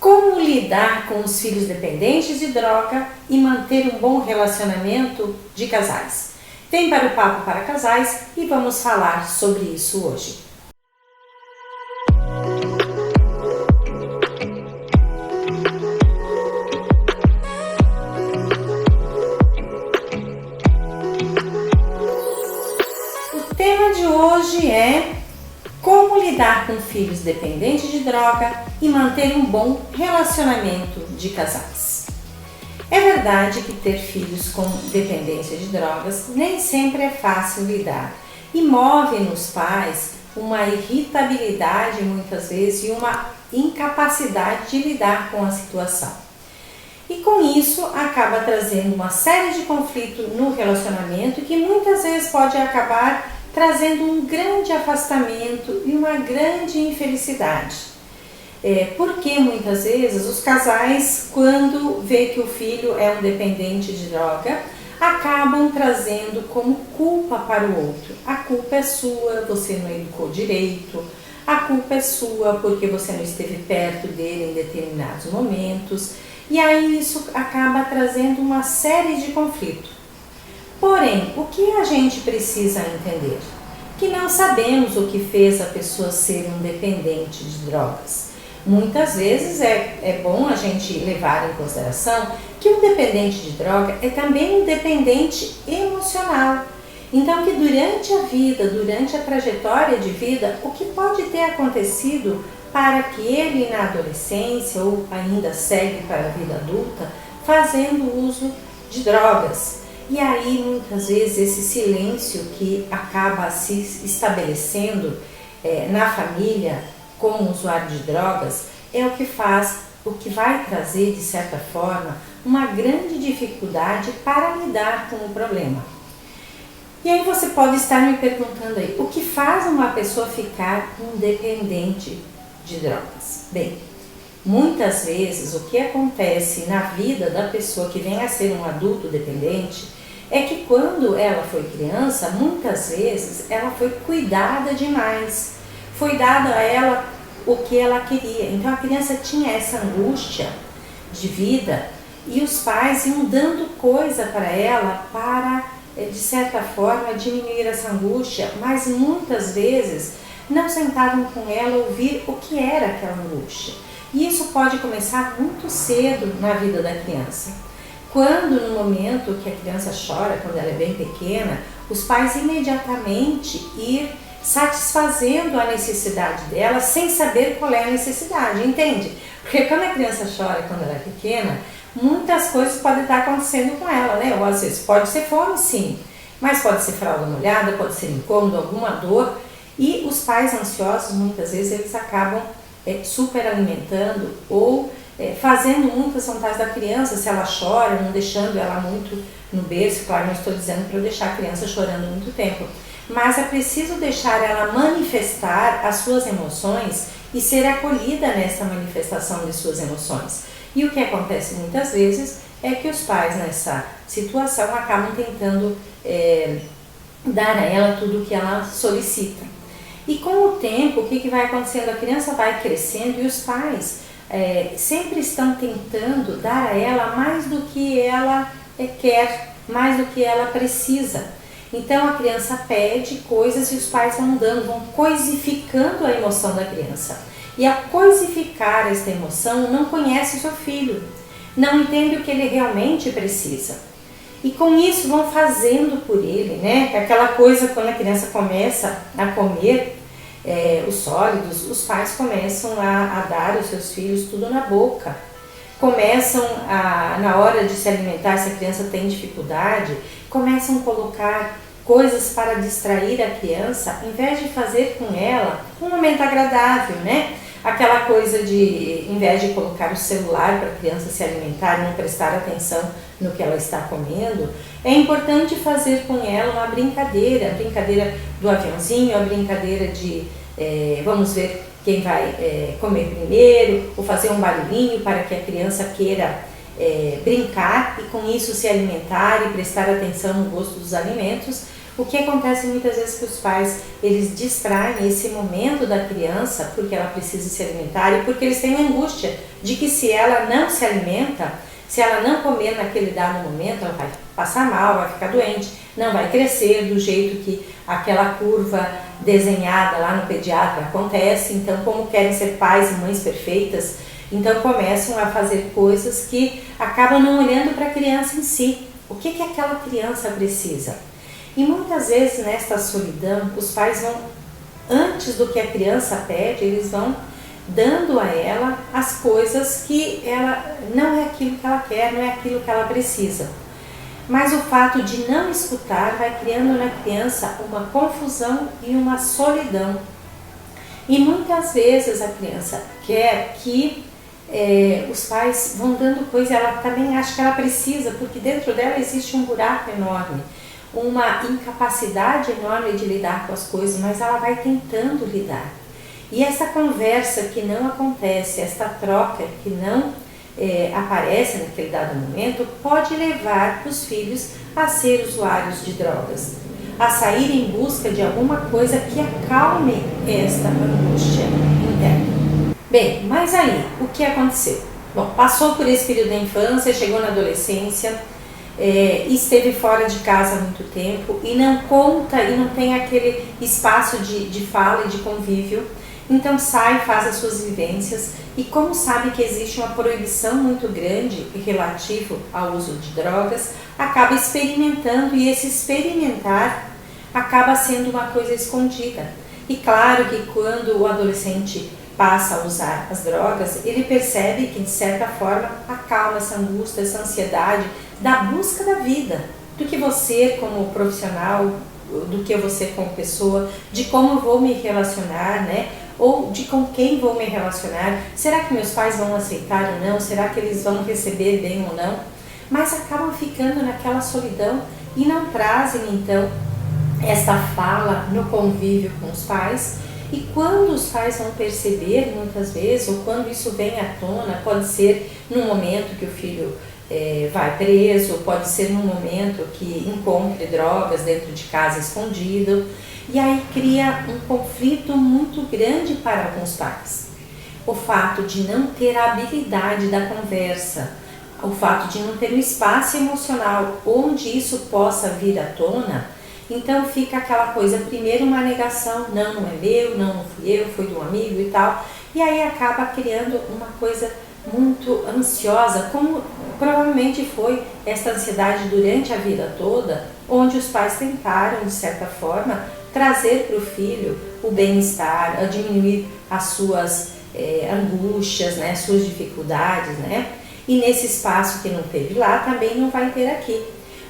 Como lidar com os filhos dependentes de droga e manter um bom relacionamento de casais? Vem para o Papo para Casais e vamos falar sobre isso hoje. O tema de hoje é como lidar com filhos dependentes de droga e manter um bom relacionamento de casais. É verdade que ter filhos com dependência de drogas nem sempre é fácil lidar e move nos pais uma irritabilidade muitas vezes e uma incapacidade de lidar com a situação. E com isso acaba trazendo uma série de conflitos no relacionamento que muitas vezes pode acabar trazendo um grande afastamento e uma grande infelicidade. Porque muitas vezes os casais, quando vê que o filho é um dependente de droga, acabam trazendo como culpa para o outro. A culpa é sua, você não educou direito, a culpa é sua porque você não esteve perto dele em determinados momentos, e aí isso acaba trazendo uma série de conflitos. Porém, o que a gente precisa entender? Que não sabemos o que fez a pessoa ser um dependente de drogas. Muitas vezes é bom a gente levar em consideração que um dependente de droga é também um dependente emocional. Então, que durante a vida, durante a trajetória de vida, o que pode ter acontecido para que ele na adolescência ou ainda segue para a vida adulta fazendo uso de drogas. E aí, muitas vezes, esse silêncio que acaba se estabelecendo na família como usuário de drogas é o que vai trazer, de certa forma, uma grande dificuldade para lidar com o problema. E aí você pode estar me perguntando aí, o que faz uma pessoa ficar independente de drogas? Bem, muitas vezes o que acontece na vida da pessoa que vem a ser um adulto dependente é que quando ela foi criança, muitas vezes ela foi cuidada demais, foi dado a ela o que ela queria. Então a criança tinha essa angústia de vida e os pais iam dando coisa para ela para, de certa forma, diminuir essa angústia, mas muitas vezes não sentavam com ela ouvir o que era aquela angústia. E isso pode começar muito cedo na vida da criança. Quando no momento que a criança chora, quando ela é bem pequena, os pais imediatamente ir satisfazendo a necessidade dela sem saber qual é a necessidade, entende? Porque quando a criança chora, quando ela é pequena, muitas coisas podem estar acontecendo com ela, né? Ou às vezes pode ser fome, sim, mas pode ser fralda molhada, pode ser incômodo, alguma dor. E os pais ansiosos, muitas vezes, eles acabam superalimentando ou fazendo muitas vontades da criança, se ela chora, não deixando ela muito no berço. Claro, não estou dizendo para eu deixar a criança chorando muito tempo, mas é preciso deixar ela manifestar as suas emoções e ser acolhida nessa manifestação de suas emoções. E o que acontece muitas vezes é que os pais nessa situação acabam tentando dar a ela tudo o que ela solicita. E com o tempo, o que vai acontecendo? A criança vai crescendo e os pais sempre estão tentando dar a ela mais do que ela quer, mais do que ela precisa. Então a criança pede coisas e os pais vão dando, vão coisificando a emoção da criança. E ao coisificar esta emoção, não conhece o seu filho, não entende o que ele realmente precisa. E com isso vão fazendo por ele, né? Aquela coisa quando a criança começa a comer os sólidos, os pais começam a dar aos seus filhos tudo na boca. Começam na hora de se alimentar, se a criança tem dificuldade, começam a colocar coisas para distrair a criança, em vez de fazer com ela um momento agradável, né? Aquela coisa de, em vez de colocar o celular para a criança se alimentar e não prestar atenção no que ela está comendo, é importante fazer com ela uma brincadeira, a brincadeira do aviãozinho, a brincadeira de vamos ver quem vai comer primeiro, ou fazer um barulhinho para que a criança queira brincar e com isso se alimentar e prestar atenção no gosto dos alimentos. O que acontece muitas vezes que os pais, eles distraem esse momento da criança porque ela precisa se alimentar e porque eles têm a angústia de que se ela não se alimenta, se ela não comer naquele dado momento, ela vai passar mal, vai ficar doente, não vai crescer do jeito que aquela curva desenhada lá no pediatra acontece. Então, como querem ser pais e mães perfeitas, então começam a fazer coisas que acabam não olhando para a criança em si. O que aquela criança precisa? E muitas vezes nesta solidão, os pais vão, antes do que a criança pede, eles vão dando a ela as coisas que ela não é aquilo que ela quer, não é aquilo que ela precisa. Mas o fato de não escutar vai criando na criança uma confusão e uma solidão. E muitas vezes a criança quer que os pais vão dando coisa, ela também acha que ela precisa, porque dentro dela existe um buraco enorme, uma incapacidade enorme de lidar com as coisas, mas ela vai tentando lidar. E essa conversa que não acontece, esta troca que não aparece naquele dado momento, pode levar os filhos a ser usuários de drogas, a sair em busca de alguma coisa que acalme esta angústia interna. Bem, mas aí, o que aconteceu? Bom, passou por esse período da infância, chegou na adolescência, esteve fora de casa há muito tempo e não conta e não tem aquele espaço de fala e de convívio. Então sai, faz as suas vivências e como sabe que existe uma proibição muito grande relativo ao uso de drogas, acaba experimentando e esse experimentar acaba sendo uma coisa escondida. E claro que quando o adolescente passa a usar as drogas, ele percebe que de certa forma acalma essa angústia, essa ansiedade da busca da vida, do que você como profissional, do que você como pessoa, de como eu vou me relacionar, né? Ou de com quem vou me relacionar, será que meus pais vão aceitar ou não, será que eles vão receber bem ou não, mas acabam ficando naquela solidão e não trazem então esta fala no convívio com os pais. E quando os pais vão perceber muitas vezes, ou quando isso vem à tona, pode ser num momento que o filho vai preso, pode ser num momento que encontre drogas dentro de casa escondido, e aí cria um conflito muito grande para alguns pais. O fato de não ter a habilidade da conversa, o fato de não ter um espaço emocional onde isso possa vir à tona, então fica aquela coisa, primeiro uma negação, não é meu, não fui eu, foi do amigo e tal, e aí acaba criando uma coisa muito ansiosa, como provavelmente foi essa ansiedade durante a vida toda, onde os pais tentaram, de certa forma, trazer para o filho o bem-estar, a diminuir as suas angústias, né, suas dificuldades, né? E nesse espaço que não teve lá, também não vai ter aqui.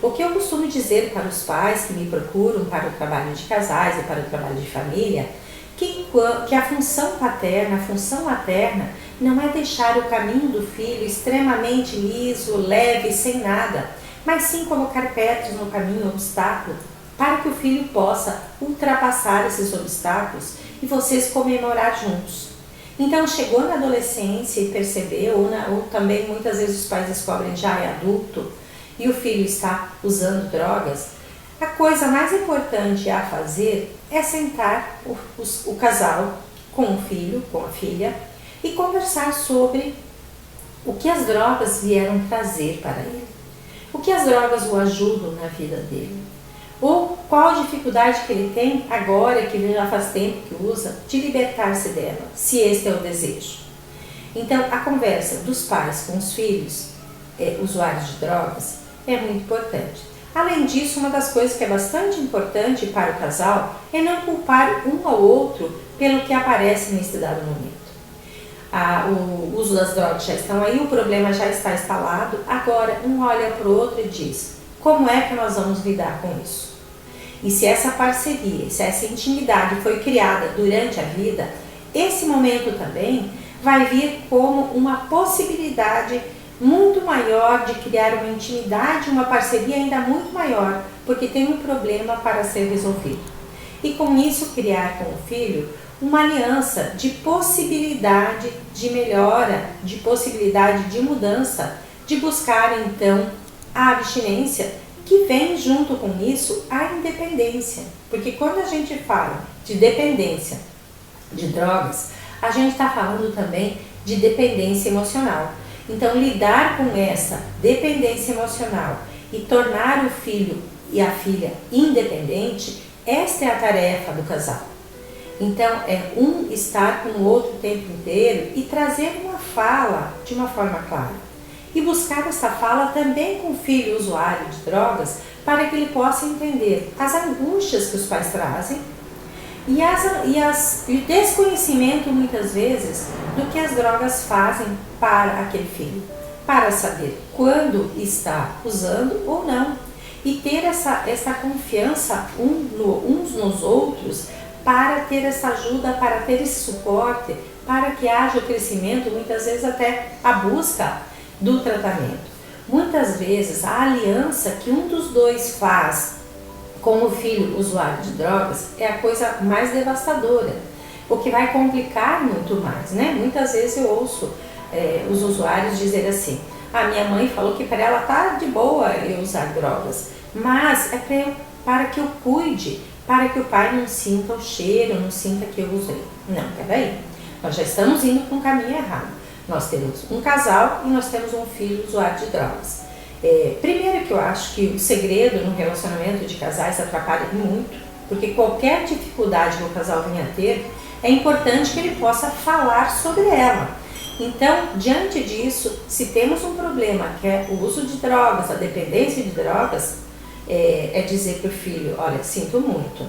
O que eu costumo dizer para os pais que me procuram para o trabalho de casais e para o trabalho de família, que a função paterna, a função materna, não é deixar o caminho do filho extremamente liso, leve, sem nada, mas sim colocar pedras no caminho, obstáculos, para que o filho possa ultrapassar esses obstáculos e vocês comemorar juntos. Então chegou na adolescência e percebeu, ou também muitas vezes os pais descobrem já é adulto e o filho está usando drogas, a coisa mais importante a fazer é sentar o casal com o filho, com a filha, e conversar sobre o que as drogas vieram trazer para ele, o que as drogas o ajudam na vida dele, ou qual a dificuldade que ele tem agora, que ele já faz tempo que usa, de libertar-se dela, se este é o desejo. Então, a conversa dos pais com os filhos usuários de drogas é muito importante. Além disso, uma das coisas que é bastante importante para o casal é não culpar um ao outro pelo que aparece nesse dado momento. O uso das drogas já estão aí, o problema já está instalado, agora um olha para o outro e diz, como é que nós vamos lidar com isso? E se essa parceria, se essa intimidade foi criada durante a vida, esse momento também vai vir como uma possibilidade muito maior de criar uma intimidade, uma parceria ainda muito maior, porque tem um problema para ser resolvido. E com isso criar com o filho uma aliança de possibilidade de melhora, de possibilidade de mudança, de buscar então a abstinência que vem junto com isso a independência. Porque quando a gente fala de dependência de drogas, a gente está falando também de dependência emocional. Então, lidar com essa dependência emocional e tornar o filho e a filha independente, esta é a tarefa do casal. Então, é um estar com o outro o tempo inteiro e trazer uma fala de uma forma clara. E buscar essa fala também com o filho usuário de drogas, para que ele possa entender as angústias que os pais trazem e o desconhecimento, muitas vezes, do que as drogas fazem para aquele filho. Para saber quando está usando ou não. E ter essa confiança uns nos outros, para ter essa ajuda, para ter esse suporte, para que haja o crescimento, muitas vezes até a busca do tratamento. Muitas vezes a aliança que um dos dois faz com o filho usuário de drogas é a coisa mais devastadora, o que vai complicar muito mais, né? Muitas vezes eu ouço os usuários dizer assim: a minha mãe falou que para ela tá de boa eu usar drogas, mas é para que eu cuide, para que o pai não sinta o cheiro, não sinta que eu usei. Não, peraí, nós já estamos indo para um caminho errado. Nós temos um casal e nós temos um filho usuário de drogas. Primeiro que eu acho que o segredo no relacionamento de casais atrapalha muito, porque qualquer dificuldade que o casal venha a ter, é importante que ele possa falar sobre ela. Então, diante disso, se temos um problema que é o uso de drogas, a dependência de drogas, é dizer para o filho: olha, sinto muito,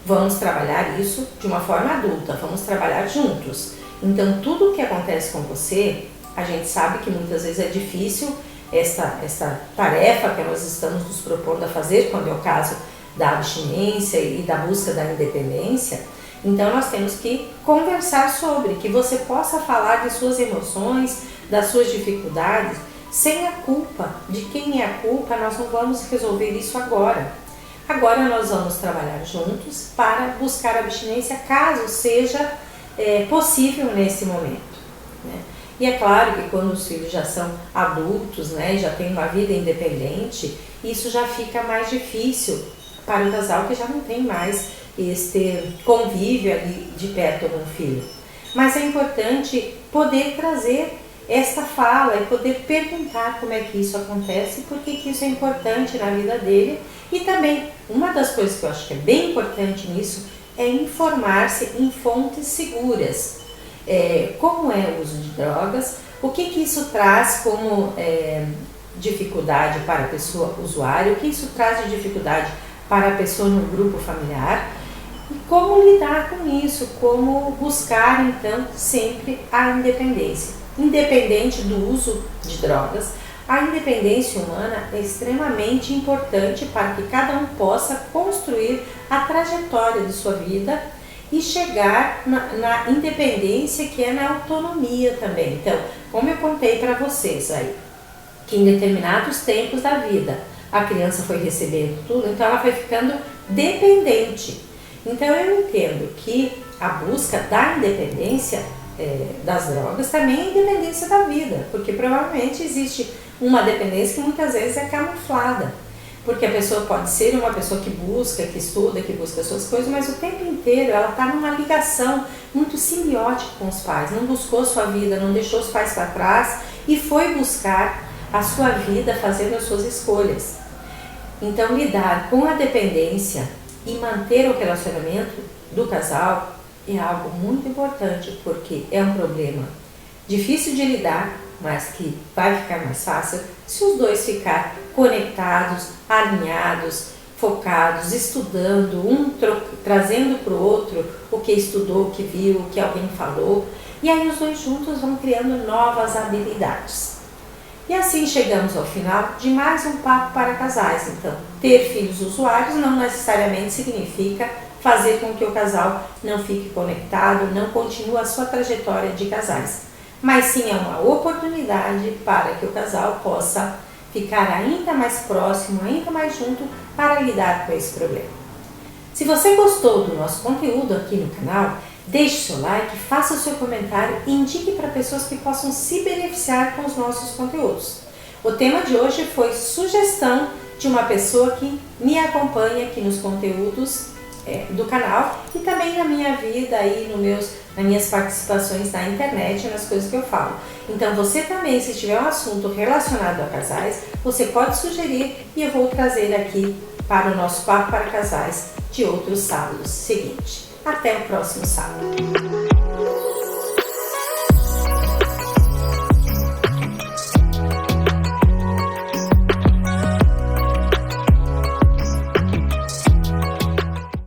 vamos trabalhar isso de uma forma adulta, vamos trabalhar juntos. Então, tudo o que acontece com você, a gente sabe que muitas vezes é difícil essa tarefa que nós estamos nos propondo a fazer, quando é o caso da abstinência e da busca da independência. Então, nós temos que conversar sobre, que você possa falar de suas emoções, das suas dificuldades, sem a culpa. De quem é a culpa, nós não vamos resolver isso agora. Agora nós vamos trabalhar juntos para buscar a abstinência, caso seja possível nesse momento, né? E é claro que quando os filhos já são adultos, né, já têm uma vida independente, isso já fica mais difícil para o casal que já não tem mais este convívio ali de perto com o filho. Mas é importante poder trazer esta fala e poder perguntar como é que isso acontece, por que isso é importante na vida dele. E também, uma das coisas que eu acho que é bem importante nisso é informar-se em fontes seguras. Como é o uso de drogas, o que isso traz como dificuldade para a pessoa usuária, o que isso traz de dificuldade para a pessoa no grupo familiar, e como lidar com isso, como buscar então sempre a independência. Independente do uso de drogas, a independência humana é extremamente importante para que cada um possa construir a trajetória de sua vida e chegar na independência, que é na autonomia também. Então, como eu contei para vocês aí, que em determinados tempos da vida a criança foi recebendo tudo, então ela foi ficando dependente. Então eu entendo que a busca da independência das drogas também é independência da vida, porque provavelmente existe uma dependência que muitas vezes é camuflada, porque a pessoa pode ser uma pessoa que busca, que estuda, que busca suas coisas, mas o tempo inteiro ela está numa ligação muito simbiótica com os pais, não buscou sua vida, não deixou os pais para trás e foi buscar a sua vida fazendo as suas escolhas. Então, lidar com a dependência e manter o relacionamento do casal é algo muito importante, porque é um problema difícil de lidar, mas que vai ficar mais fácil se os dois ficarem conectados, alinhados, focados, estudando, um trazendo para o outro o que estudou, o que viu, o que alguém falou, e aí os dois juntos vão criando novas habilidades. E assim chegamos ao final de mais um Papo para Casais. Então, ter filhos usuários não necessariamente significa fazer com que o casal não fique conectado, não continue a sua trajetória de casais, mas sim é uma oportunidade para que o casal possa ficar ainda mais próximo, ainda mais junto para lidar com esse problema. Se você gostou do nosso conteúdo aqui no canal, deixe seu like, faça o seu comentário e indique para pessoas que possam se beneficiar com os nossos conteúdos. O tema de hoje foi sugestão de uma pessoa que me acompanha aqui nos conteúdos do canal e também na minha vida aí nas minhas participações na internet, nas coisas que eu falo. Então você também, se tiver um assunto relacionado a casais, você pode sugerir e eu vou trazer aqui para o nosso Papo para Casais de outros sábados seguintes. Até o próximo sábado!